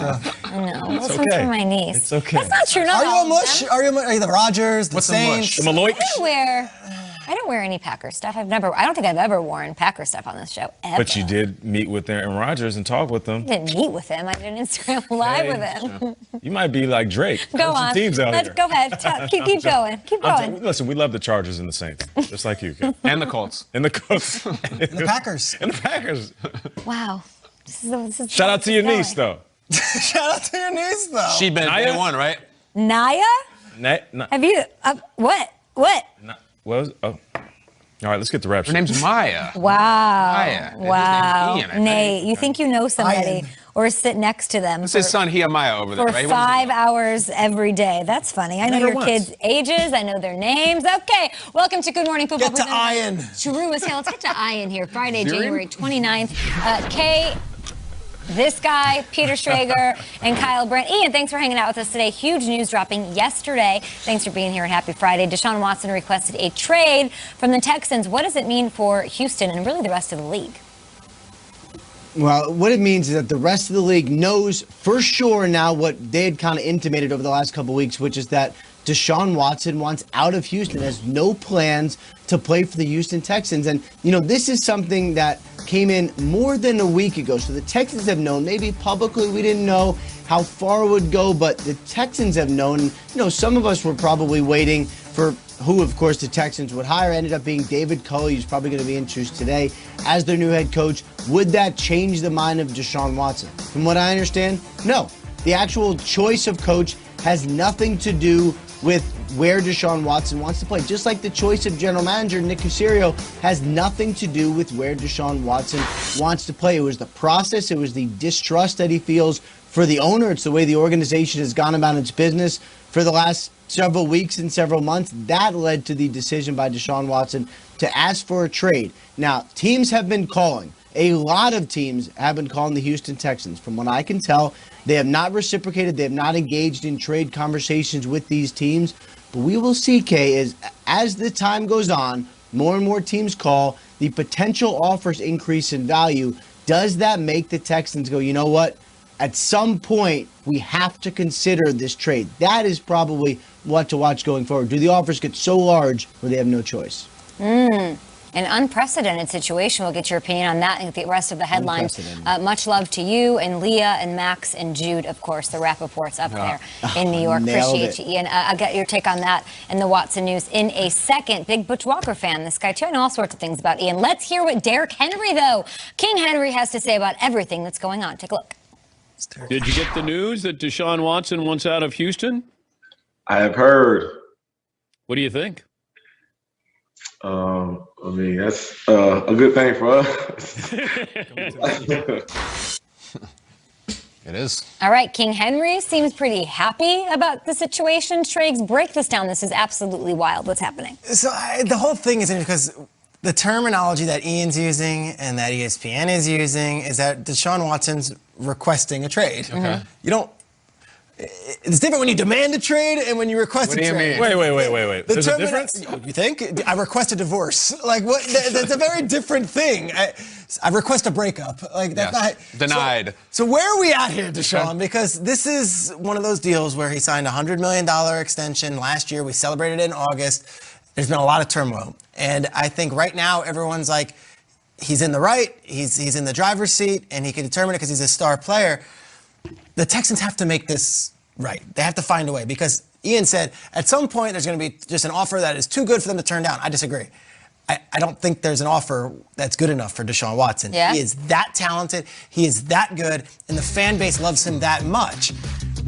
No, It's this okay. one's for my niece. It's okay. That's not true. No, Are you a mush? Are you the Rodgers, the Saints? The Maloik? I don't wear any Packer stuff. I don't think I've ever worn Packer stuff on this show, ever. But you did meet with Aaron Rodgers and talk with him. I didn't meet with him. I did an Instagram live with him. You might be like Drake. Go on. Teams out Let's here. go ahead. Keep going. Keep going. Listen, we love the Chargers and the Saints, just like you. Ken. And the Colts. And the Colts. And the Packers. And the Packers. Wow. This is Shout out to your niece, though. Shout out to your niece, though. She been day one, right? Naya? Have you? What? What was? Oh. All right, let's get the rap. Her name's Maya. Wow. Maya. Wow. Ian, Nate, you think you know somebody Ian. or sit next to them This is his son, Maya, over there, for right? 5 hours every day. That's funny. I know Never your once. kids' ages. I know their names. Okay. Welcome to Good Morning Football. Get to Ian. Cheruis. Let's get to Ian here. Friday, January 29th. Kay, this guy, Peter Schrager, and Kyle Brandt. Ian, thanks for hanging out with us today. Huge news dropping yesterday. Thanks for being here and happy Friday. Deshaun Watson requested a trade from the Texans. What does it mean for Houston and really the rest of the league? Well, what it means is that the rest of the league knows for sure now what they had kind of intimated over the last couple of weeks, which is that Deshaun Watson wants out of Houston, has no plans to play for the Houston Texans. And, this is something that came in more than a week ago. So the Texans have known, maybe publicly we didn't know how far it would go, but the Texans have known. Some of us were probably waiting for who, of course, the Texans would hire. Ended up being David Culley, who's probably going to be introduced today as their new head coach. Would that change the mind of Deshaun Watson? From what I understand, no. The actual choice of coach has nothing to do with where Deshaun Watson wants to play. Just like the choice of general manager, Nick Caserio, has nothing to do with where Deshaun Watson wants to play. It was the process. It was the distrust that he feels for the owner. It's the way the organization has gone about its business for the last several weeks and several months. That led to the decision by Deshaun Watson to ask for a trade. Now, teams have been calling. A lot of teams have been calling the Houston Texans. From what I can tell, they have not reciprocated. They have not engaged in trade conversations with these teams. But we will see, Kay, as the time goes on, more and more teams call, the potential offers increase in value. Does that make the Texans go, you know what? At some point, we have to consider this trade. That is probably what to watch going forward. Do the offers get so large where they have no choice? An unprecedented situation. We'll get your opinion on that and the rest of the headlines. Much love to you and Leah and Max and Jude, of course, the Rappaports up there in New York. Appreciate you, Ian. I'll get your take on that and the Watson news in a second. Big Butch Walker fan, this guy, too. I know all sorts of things about Ian. Let's hear what Derrick Henry, though, King Henry, has to say about everything that's going on. Take a look. Did you get the news that Deshaun Watson wants out of Houston? I have heard. What do you think? That's a good thing for us. It is. All right, King Henry seems pretty happy about the situation. Triggs, break this down. This is absolutely wild. What's happening? So the whole thing is because the terminology that Ian's using and that ESPN is using is that Deshaun Watson's requesting a trade. Okay. You don't. It's different when you demand a trade and when you request a trade. What do you mean? Wait. There's a difference? You think? I request a divorce. Like, what? That's a very different thing. I request a breakup. Like, that's not... Denied. So where are we at here, Deshaun? Because this is one of those deals where he signed a $100 million extension last year. We celebrated it in August. There's been a lot of turmoil. And I think right now everyone's like, he's in the right, he's in the driver's seat, and he can determine it because he's a star player. The Texans have to make this right. They have to find a way because Ian said at some point there's going to be just an offer that is too good for them to turn down. I disagree. I don't think there's an offer that's good enough for Deshaun Watson. Yeah. He is that talented. He is that good. And the fan base loves him that much.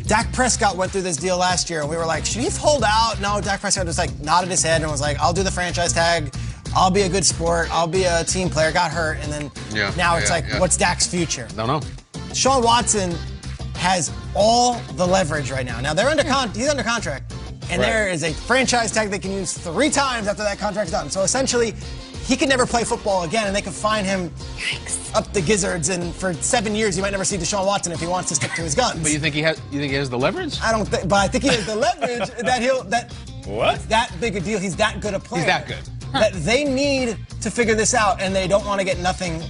Dak Prescott went through this deal last year, and we were like, should he hold out? No, Dak Prescott just nodded his head and was like, I'll do the franchise tag. I'll be a good sport. I'll be a team player. Got hurt. And then now it's what's Dak's future? Don't know. Deshaun Watson has all the leverage right now. Now, he's under contract, and there is a franchise tag they can use 3 times after that contract's done. So essentially, he can never play football again, and they can fine him up the gizzards. And for 7 years, you might never see Deshaun Watson if he wants to stick to his guns. But you think he has the leverage? I don't think, but I think he has the leverage What? It's that big a deal. He's that good a player. He's that good. That they need to figure this out, and they don't want to get nothing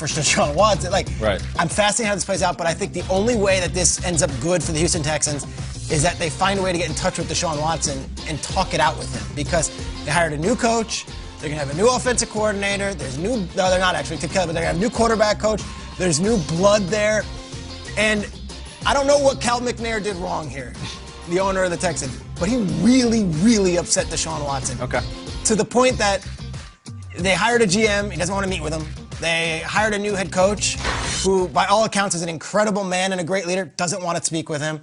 for Deshaun Watson. Like, right. I'm fascinated how this plays out, but I think the only way that this ends up good for the Houston Texans is that they find a way to get in touch with Deshaun Watson and talk it out with him, because they hired a new coach. They're going to have a new offensive coordinator. No, they're not actually, Tim Kelly, but they're going to have a new quarterback coach. There's new blood there. And I don't know what Cal McNair did wrong here, the owner of the Texans, but he really, really upset Deshaun Watson. Okay. To the point that they hired a GM. He doesn't want to meet with him. They hired a new head coach who, by all accounts, is an incredible man and a great leader, doesn't want to speak with him.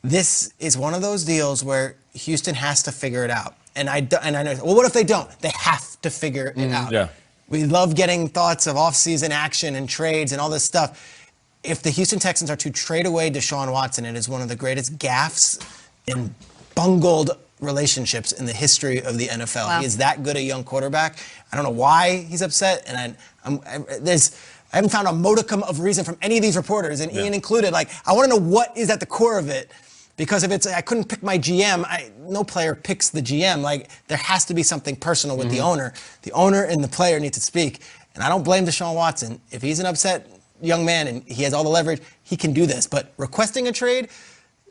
This is one of those deals where Houston has to figure it out. And I know, well, what if they don't? They have to figure it out. Yeah. We love getting thoughts of offseason action and trades and all this stuff. If the Houston Texans are to trade away Deshaun Watson, it is one of the greatest gaffes and bungled relationships in the history of the NFL. Wow. He is that good a young quarterback. I don't know why he's upset, and I haven't found a modicum of reason from any of these reporters, and Ian included. Like, I want to know what is at the core of it. Because if it's, I couldn't pick my GM, no player picks the GM. Like, there has to be something personal with the owner. The owner and the player need to speak. And I don't blame Deshaun Watson. If he's an upset young man and he has all the leverage, he can do this. But requesting a trade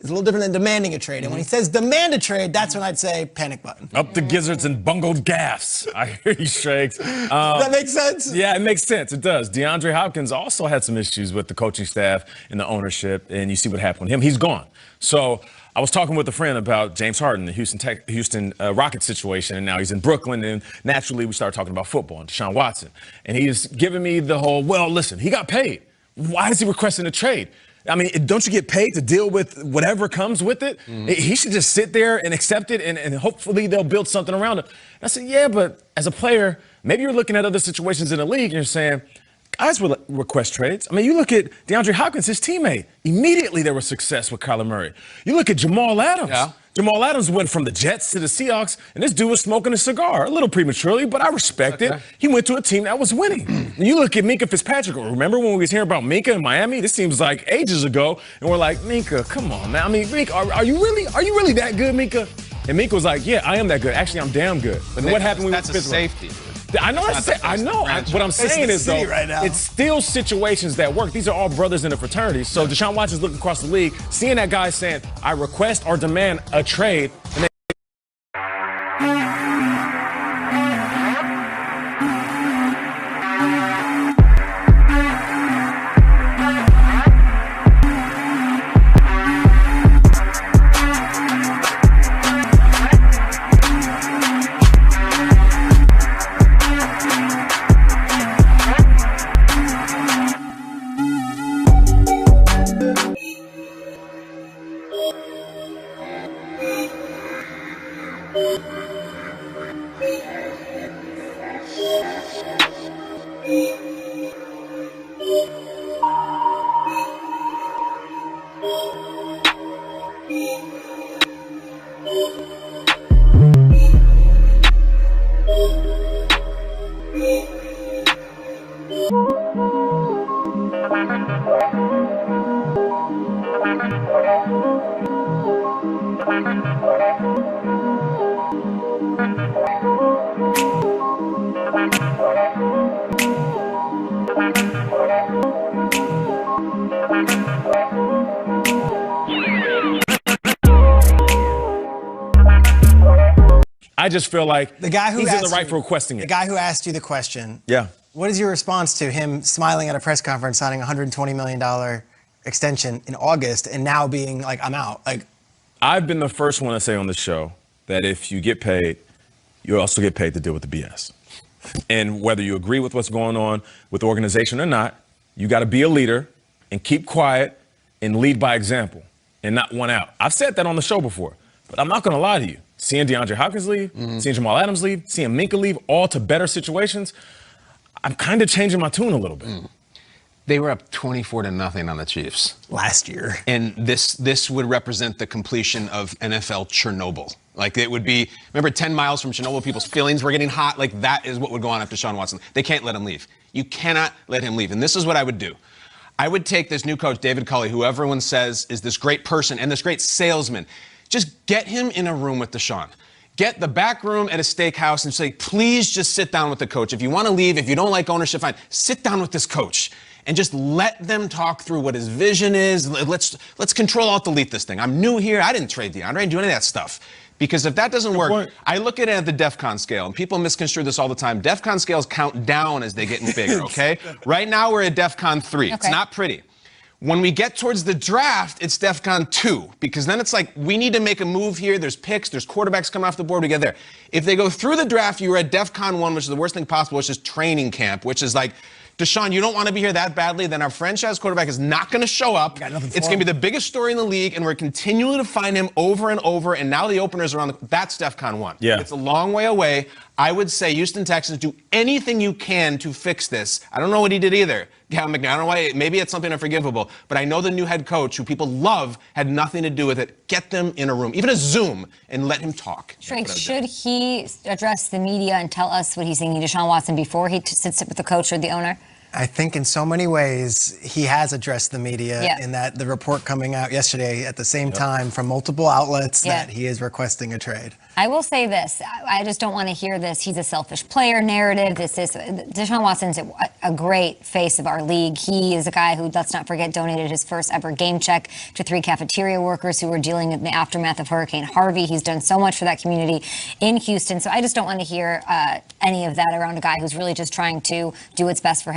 is a little different than demanding a trade. And when he says demand a trade, that's when I'd say panic button. Up the gizzards and bungled gaffs. I hear you, Shrakes. Does that make sense? Yeah, it makes sense. It does. DeAndre Hopkins also had some issues with the coaching staff and the ownership, and you see what happened with him. He's gone. So I was talking with a friend about James Harden, the Houston Rockets situation, and now he's in Brooklyn, and naturally we started talking about football and Deshaun Watson. And he is giving me the whole, well, listen, he got paid. Why is he requesting a trade? I mean, don't you get paid to deal with whatever comes with it? He should just sit there and accept it, and hopefully they'll build something around him. And I said, yeah, but as a player, maybe you're looking at other situations in the league and you're saying, guys will request trades. I mean, you look at DeAndre Hopkins, his teammate. Immediately there was success with Kyler Murray. You look at Jamal Adams. Yeah. Jamal Adams went from the Jets to the Seahawks, and this dude was smoking a cigar, a little prematurely, but I respect it. He went to a team that was winning. And you look at Minkah Fitzpatrick. Remember when we was hearing about Minkah in Miami? This seems like ages ago, and we're like, Minkah, come on, man. I mean, Minkah, are you really that good, Minkah? And Minkah was like, yeah, I am that good. Actually, I'm damn good. But what happened when that's a safety? I know. What I'm saying is, though, it's still situations that work. These are all brothers in a fraternity. So Deshaun Watson's looking across the league, seeing that guy saying, I request or demand a trade. And I just feel like the guy who he's in the right for requesting it. The guy who asked you the question. Yeah. What is your response to him smiling at a press conference, signing a $120 million extension in August, and now being like, I'm out? Like, I've been the first one to say on the show that if you get paid, you also get paid to deal with the BS. And whether you agree with what's going on with the organization or not, you got to be a leader and keep quiet and lead by example and not one out. I've said that on the show before, but I'm not going to lie to you. Seeing DeAndre Hopkins leave, seeing Jamal Adams leave, seeing Minkah leave, all to better situations, I'm kind of changing my tune a little bit. They were up 24-0 on the Chiefs last year. And this would represent the completion of NFL Chernobyl. Like, it would be, remember 10 miles from Chernobyl, people's feelings were getting hot. Like, that is what would go on after Deshaun Watson. They can't let him leave. You cannot let him leave. And this is what I would do. I would take this new coach, David Culley, who everyone says is this great person and this great salesman. Just get him in a room with Deshaun. get the back room at a steakhouse and say, please just sit down with the coach. If you want to leave, if you don't like ownership, fine. Sit down with this coach and just let them talk through what his vision is. Let's control alt delete this thing. I'm new here. I didn't trade DeAndre. I didn't do any of that stuff. Because if that doesn't work, I look at it at the DEFCON scale, and people misconstrue this all the time. DEFCON scales count down as they get bigger, okay? Right now we're at DEFCON 3. Okay. It's not pretty. When we get towards the draft, it's DEFCON 2, because then it's like, we need to make a move here. There's picks, there's quarterbacks coming off the board, we get there. If they go through the draft, you're at DEFCON 1, which is the worst thing possible, which is training camp, which is like, Deshaun, you don't want to be here that badly, then our franchise quarterback is not going to show up. It's going to be the biggest story in the league, and we're continuing to find him over and over, and now the opener's around. That's DEFCON 1. Yeah. It's a long way away. I would say, Houston Texans, do anything you can to fix this. I don't know what he did either. Cal McNair, I don't know why. Maybe it's something unforgivable, but I know the new head coach, who people love, had nothing to do with it. Get them in a room, even a Zoom, and let him talk. Schrager, should he address the media and tell us what he's thinking, Deshaun Watson, before he sits with the coach or the owner? I think in so many ways he has addressed the media in that the report coming out yesterday at the same time from multiple outlets that he is requesting a trade. I will say this. I just don't want to hear this. He's a selfish player narrative. Deshaun Watson's a great face of our league. He is a guy who, let's not forget, donated his first ever game check to 3 cafeteria workers who were dealing with the aftermath of Hurricane Harvey. He's done so much for that community in Houston. So I just don't want to hear any of that around a guy who's really just trying to do what's best for him.